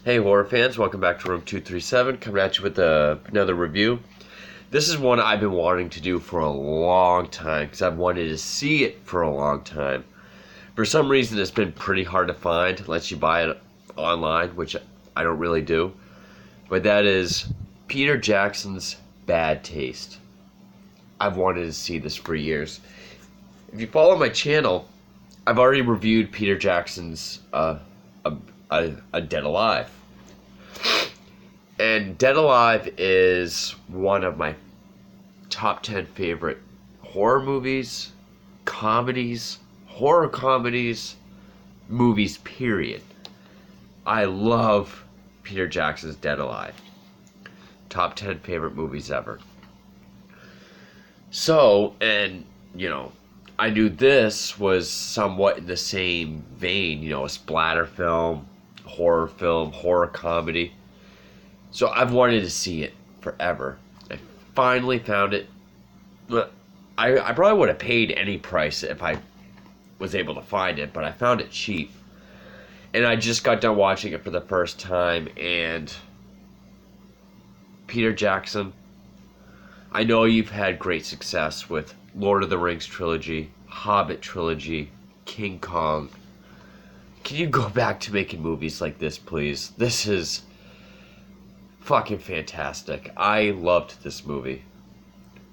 Hey horror fans, welcome back to Room 237, coming at you with another review. This is one I've been wanting to do for a long time, because I've wanted to see it for a long time. For some reason it's been pretty hard to find, unless you buy it online, which I don't really do. But that is Peter Jackson's Bad Taste. I've wanted to see this for years. If you follow my channel, I've already reviewed Peter Jackson's Dead Alive. And Dead Alive is one of my top 10 favorite horror movies, horror comedies, movies, period. I love Peter Jackson's Dead Alive. Top 10 favorite movies ever. So, and, I knew this was somewhat in the same vein, a splatter film, horror comedy. So I've wanted to see it forever. I finally found it. I probably would have paid any price if I was able to find it, but I found it cheap. And I just got done watching it for the first time, and Peter Jackson, I know you've had great success with Lord of the Rings trilogy, Hobbit trilogy, King Kong. Can you go back to making movies like this, please? This is fucking fantastic. I loved this movie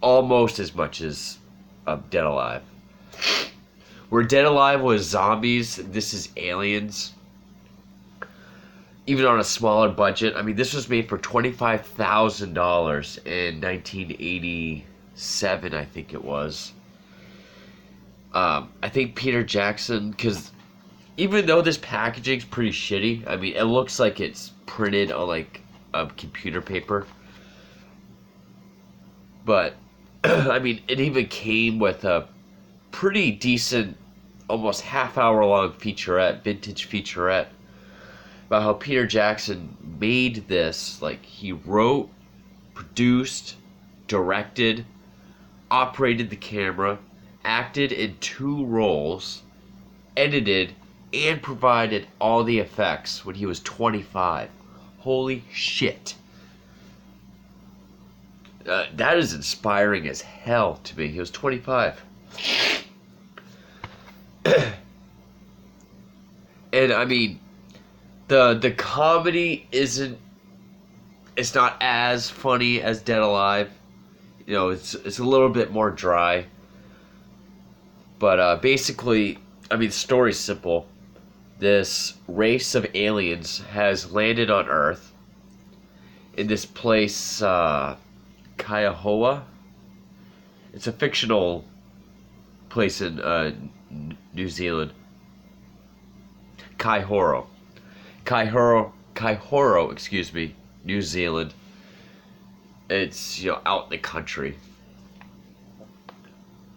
almost as much as Dead Alive. Where Dead Alive was zombies, this is aliens. Even on a smaller budget. I mean, this was made for $25,000 in 1987, I think it was. I think Peter Jackson, because even though this packaging's pretty shitty, I mean, it looks like it's printed on like computer paper. But, I mean, it even came with a pretty decent, almost half-hour long vintage featurette, about how Peter Jackson made this. Like, he wrote, produced, directed, operated the camera, acted in 2 roles, edited, and provided all the effects when he was 25. Holy shit. That is inspiring as hell to me. He was 25. And I mean, the comedy it's not as funny as Dead Alive. It's a little bit more dry. But basically, I mean, the story's simple. This race of aliens has landed on Earth in this place, Kaiahoa. It's a fictional place in New Zealand. Kaihoro, excuse me, New Zealand. It's, out in the country.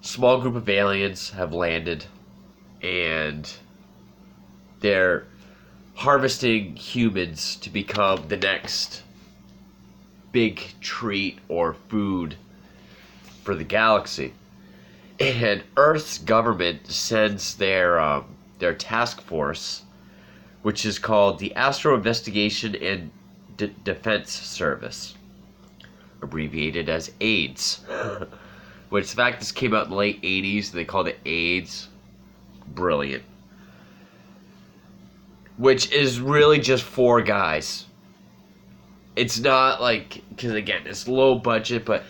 Small group of aliens have landed, and they're harvesting humans to become the next big treat or food for the galaxy. And Earth's government sends their task force, which is called the Astro Investigation and Defense Service, abbreviated as AIDS. Which, the fact this came out in the late 80s, and they called it AIDS, brilliant. Which is really just 4 guys. It's not like, because again, it's low budget, but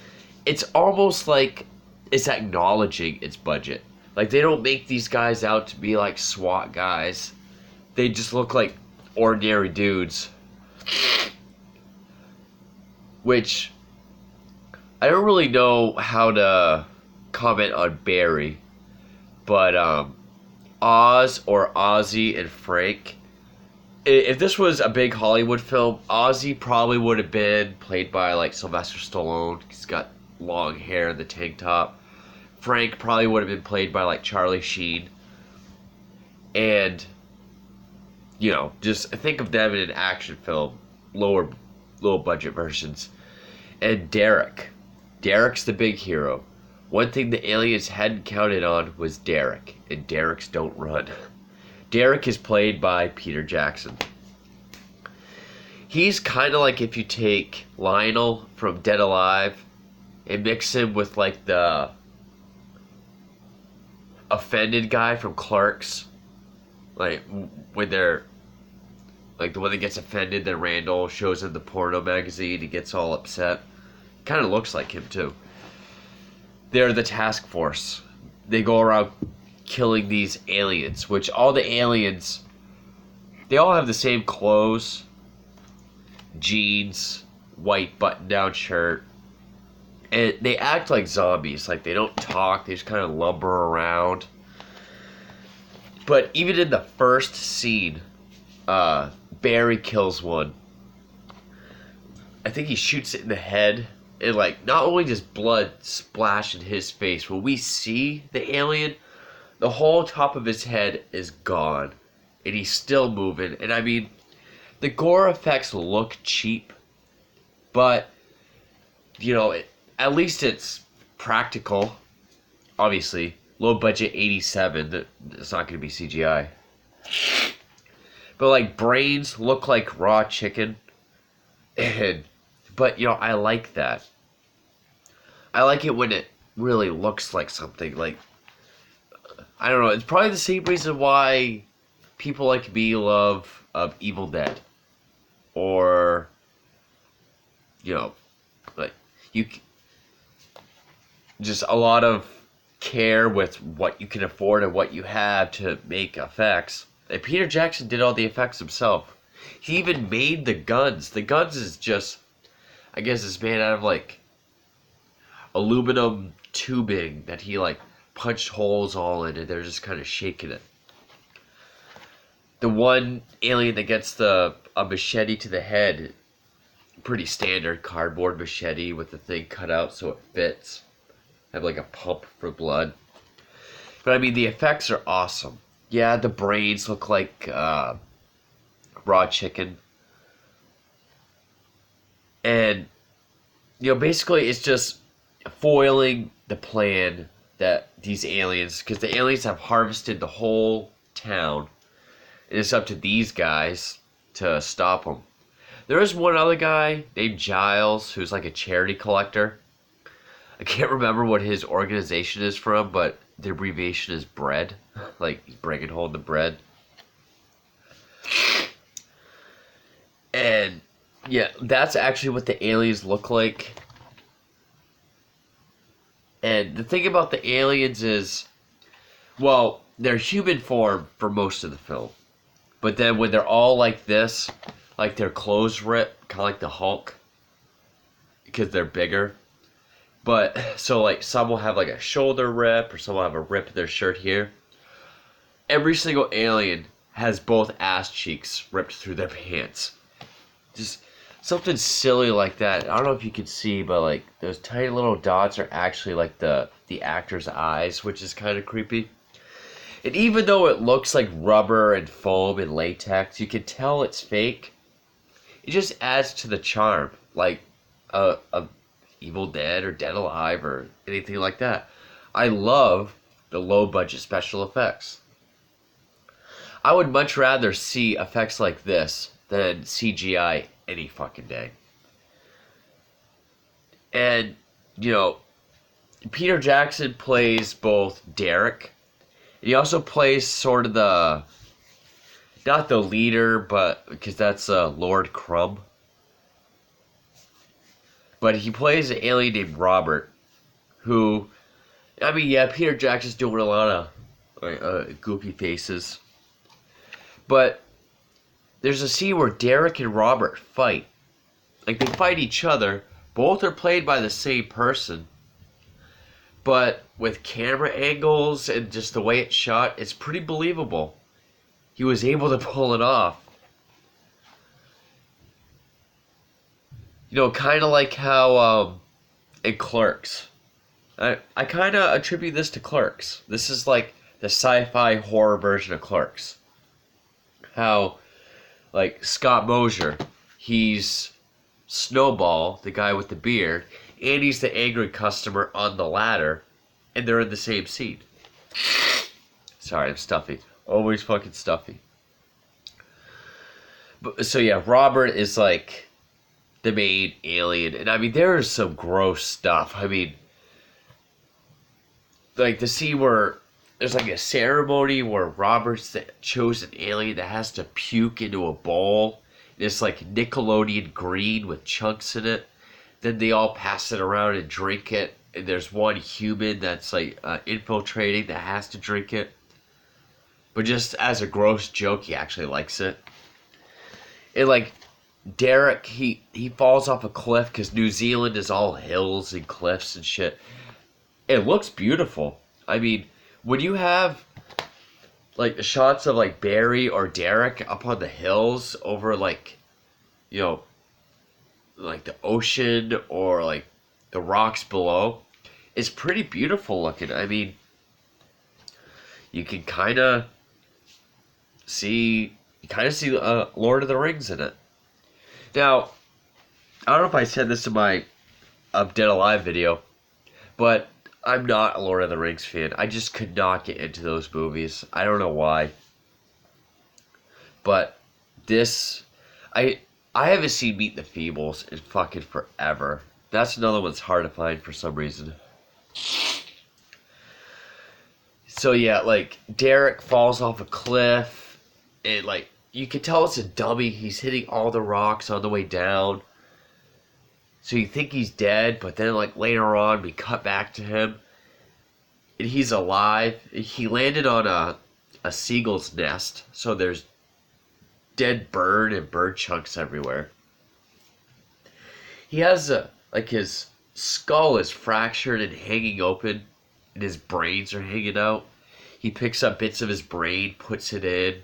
it's almost like it's acknowledging its budget. Like, they don't make these guys out to be like SWAT guys. They just look like ordinary dudes. Which, I don't really know how to comment on Barry, but Oz or Ozzy and Frank, if this was a big Hollywood film, Ozzy probably would have been played by like Sylvester Stallone. He's got long hair and the tank top. Frank probably would have been played by like Charlie Sheen. And, just think of them in an action film, low budget versions. And Derek's the big hero. One thing the aliens hadn't counted on was Derek, and Derek's don't run. Derek is played by Peter Jackson. He's kind of like if you take Lionel from Dead Alive and mix him with like the offended guy from Clerks, like when they're like the one that gets offended that Randall shows in the porno magazine, he gets all upset. Kind of looks like him too. They're the task force. They go around killing these aliens, which all the aliens, they all have the same clothes, jeans, white button-down shirt, and they act like zombies. Like they don't talk, they just kind of lumber around. But even in the first scene, Barry kills one. I think he shoots it in the head, and like not only does blood splash in his face, when we see the alien, the whole top of his head is gone, and he's still moving. And I mean, the gore effects look cheap, but you know, at least it's practical. Obviously, low budget 87. It's not going to be CGI. But like brains look like raw chicken, but you know, I like that. I like it when it really looks like something. Like I don't know. It's probably the same reason why people like me love Evil Dead, or you know, like you just a lot of care with what you can afford and what you have to make effects. And Peter Jackson did all the effects himself. He even made the guns. The guns is just, I guess it's made out of like aluminum tubing that he like punched holes all in, and they're just kind of shaking it. The one alien that gets a machete to the head, pretty standard cardboard machete with the thing cut out so it fits. Have like a pump for blood. But I mean, the effects are awesome. Yeah, the brains look like raw chicken. And, you know, basically it's just foiling the plan that these aliens, because the aliens have harvested the whole town, and it's up to these guys to stop them. There is one other guy named Giles who's like a charity collector. I can't remember what his organization is from, but the abbreviation is bread. Like, he's bringing home the bread. And, yeah, that's actually what the aliens look like. And the thing about the aliens is, well, they're human form for most of the film. But then when they're all like this, like their clothes rip, kind of like the Hulk, because they're bigger. But, so like, some will have like a shoulder rip, or some will have a rip in their shirt here. Every single alien has both ass cheeks ripped through their pants. Just something silly like that. I don't know if you can see, but like, those tiny little dots are actually like the actor's eyes, which is kind of creepy. And even though it looks like rubber and foam and latex, you can tell it's fake. It just adds to the charm. Like, a Evil Dead or Dead Alive or anything like that. I love the low budget special effects. I would much rather see effects like this than CGI any fucking day. And, you know, Peter Jackson plays both Derek, and he also plays sort of the, not the leader, but, because that's Lord Crumb. But he plays an alien named Robert, who, I mean, yeah, Peter Jackson's doing a lot of goofy faces. But there's a scene where Derek and Robert fight. Like, they fight each other. Both are played by the same person. But with camera angles and just the way it's shot, it's pretty believable. He was able to pull it off. You know, kind of like how in Clerks. I kind of attribute this to Clerks. This is like the sci-fi horror version of Clerks. How, like, Scott Mosier, he's Snowball, the guy with the beard, and he's the angry customer on the ladder, and they're in the same scene. Sorry, I'm stuffy. Always fucking stuffy. But, so yeah, Robert is like the main alien, and I mean there is some gross stuff. I mean, like the scene where there's like a ceremony where Robert's the chosen alien that has to puke into a bowl. It's like Nickelodeon green with chunks in it. Then they all pass it around and drink it. And there's one human that's like infiltrating that has to drink it. But just as a gross joke, he actually likes it. And like Derek, he falls off a cliff because New Zealand is all hills and cliffs and shit. It looks beautiful. I mean, when you have like the shots of like Barry or Derek up on the hills over like, you know, like the ocean or like the rocks below, it's pretty beautiful looking. I mean, you can kind of see Lord of the Rings in it. Now, I don't know if I said this in my Dead Alive video, but I'm not a Lord of the Rings fan. I just could not get into those movies. I don't know why. But this, I haven't seen Meet the Feebles in fucking forever. That's another one that's hard to find for some reason. So yeah, like Derek falls off a cliff, and like you can tell it's a dummy. He's hitting all the rocks on the way down. So you think he's dead, but then like later on we cut back to him and he's alive. He landed on a seagull's nest, so there's dead bird and bird chunks everywhere. He has like his skull is fractured and hanging open, and his brains are hanging out. He picks up bits of his brain, puts it in.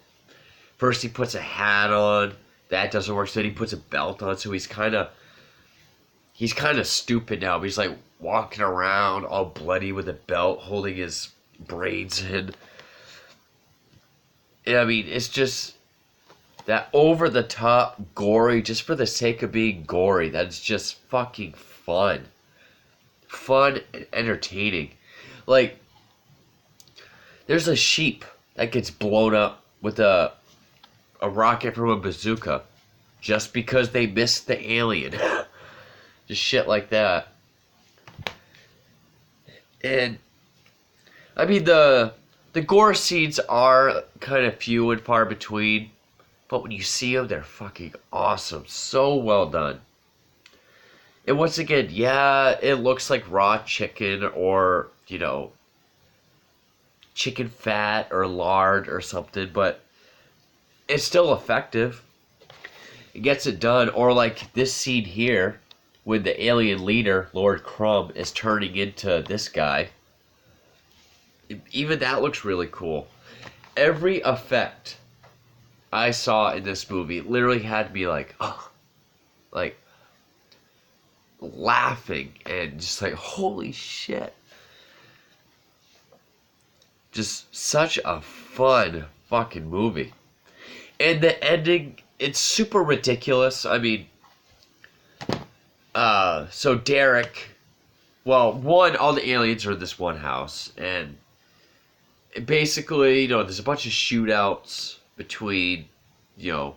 First he puts a hat on. That doesn't work, so then he puts a belt on, so he's kind of stupid now. But he's like walking around all bloody with a belt, holding his brains in. And I mean, it's just that over the top gory, just for the sake of being gory. That's just fucking fun. Fun and entertaining. Like, there's a sheep that gets blown up with a rocket from a bazooka just because they missed the alien. Just shit like that. And I mean the gore scenes are kind of few and far between, but when you see them, they're fucking awesome. So well done. And once again, yeah, it looks like raw chicken or, you know, chicken fat or lard or something, but it's still effective. It gets it done. Or like this scene here, when the alien leader, Lord Crumb, is turning into this guy. Even that looks really cool. Every effect I saw in this movie literally had me like, oh, like laughing and just like, holy shit. Just such a fun fucking movie. And the ending, it's super ridiculous. I mean, so Derek, well, one, all the aliens are in this one house, and basically, you know, there's a bunch of shootouts between, you know,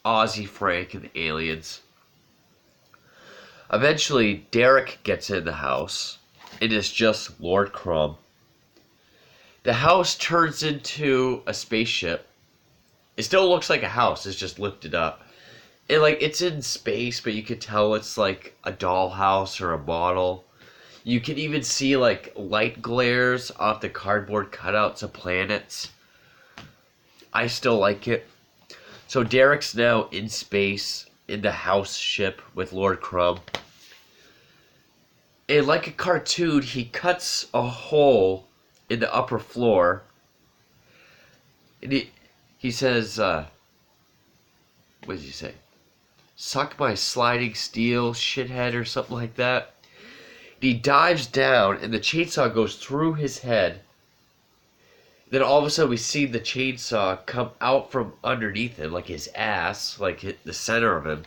Ozzy, Frank, and the aliens. Eventually, Derek gets in the house. It is just Lord Crumb. The house turns into a spaceship. It still looks like a house, it's just lifted up. And like it's in space, but you could tell it's like a dollhouse or a model. You can even see like light glares off the cardboard cutouts of planets. I still like it. So Derek's now in space in the house ship with Lord Crumb. And like a cartoon, he cuts a hole in the upper floor. And he says, what does he say? Suck my sliding steel, shithead, or something like that. He dives down, and the chainsaw goes through his head. Then all of a sudden, we see the chainsaw come out from underneath him, like his ass, like the center of him.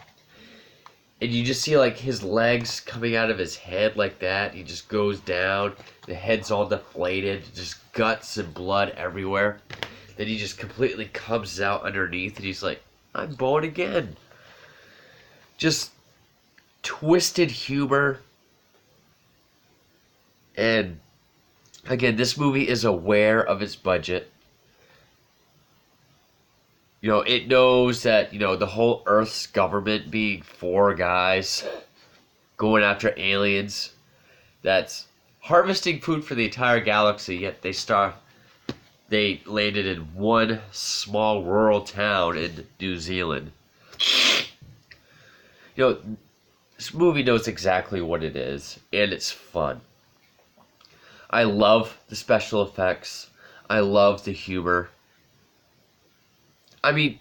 And you just see, like, his legs coming out of his head like that. He just goes down. The head's all deflated. Just guts and blood everywhere. Then he just completely comes out underneath, and he's like, I'm born again. Just twisted humor. And again, this movie is aware of its budget. You know, it knows that, you know, the whole Earth's government being four guys going after aliens that's harvesting food for the entire galaxy, yet they landed in one small rural town in New Zealand. You know, this movie knows exactly what it is, and it's fun. I love the special effects. I love the humor. I mean,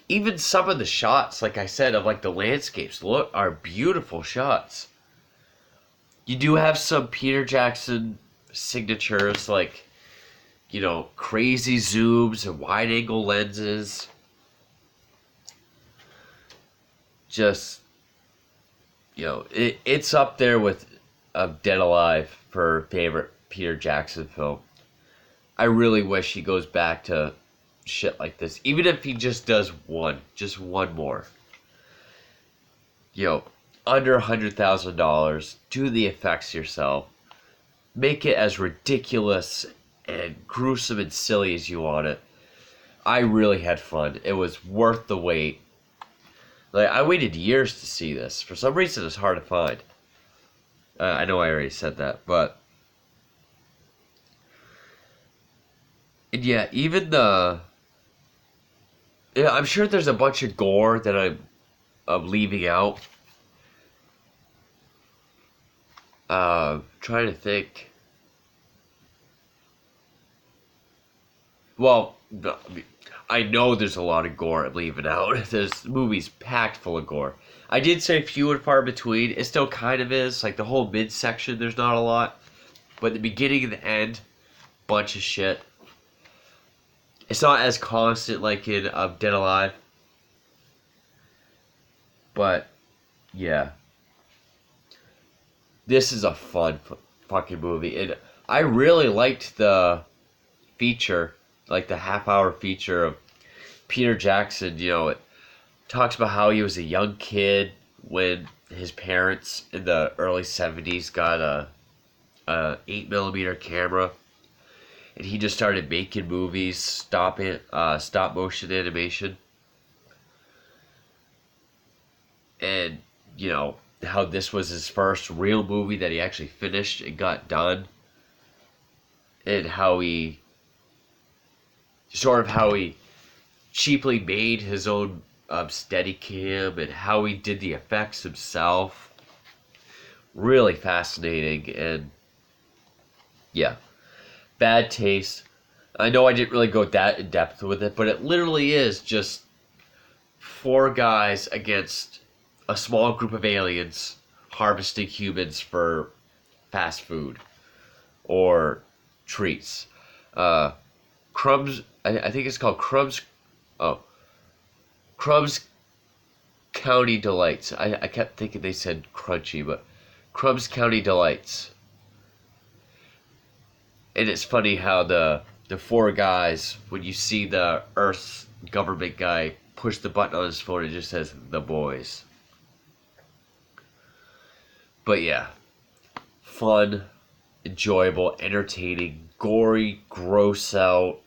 even some of the shots, like I said, of like the landscapes, are beautiful shots. You do have some Peter Jackson signatures, like, you know, crazy zooms and wide angle lenses. Just, you know, it's up there with Dead Alive for favorite Peter Jackson film. I really wish he goes back to shit like this, even if he just does just one more. You know, under $100,000, do the effects yourself. Make it as ridiculous and gruesome and silly as you want it. I really had fun. It was worth the wait. Like, I waited years to see this. For some reason, it's hard to find. I know I already said that, but... And yeah, even the... Yeah, I'm sure there's a bunch of gore that I'm leaving out. Trying to think. Well, I know there's a lot of gore I'm leaving out. This movie's packed full of gore. I did say few and far between. It still kind of is. Like the whole midsection, there's not a lot. But the beginning and the end, bunch of shit. It's not as constant like in Dead Alive. But, yeah. This is a fun fucking movie. And I really liked the feature, like the half-hour feature of Peter Jackson. You know, it talks about how he was a young kid when his parents in the early 70s got a 8mm camera. And he just started making movies, stop motion animation. And, you know, how this was his first real movie that he actually finished and got done. And how he cheaply made his own Steadicam and how he did the effects himself. Really fascinating, and yeah. Bad Taste. I know I didn't really go that in depth with it, but it literally is just four guys against a small group of aliens harvesting humans for fast food or treats. Crumbs, I think it's called Crumbs. Oh, Crumbs County Delights. I kept thinking they said Crunchy, but Crumbs County Delights. And it's funny how the four guys, when you see the Earth government guy push the button on his phone, it just says "The Boys." But yeah, fun, enjoyable, entertaining, gory, gross out,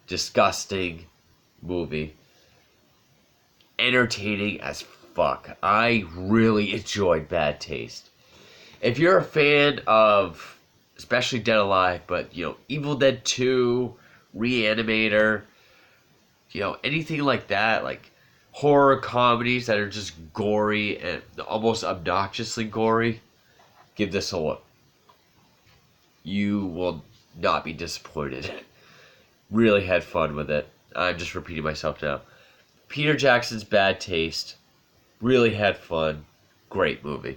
disgusting movie. Entertaining as fuck. I really enjoyed Bad Taste. If you're a fan of especially Dead Alive, but, you know, Evil Dead 2, Reanimator, you know, anything like that, like horror comedies that are just gory and almost obnoxiously gory, give this a look. You will not be disappointed. Really had fun with it. I'm just repeating myself now. Peter Jackson's Bad Taste. Really had fun. Great movie.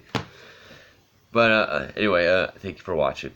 But anyway, thank you for watching.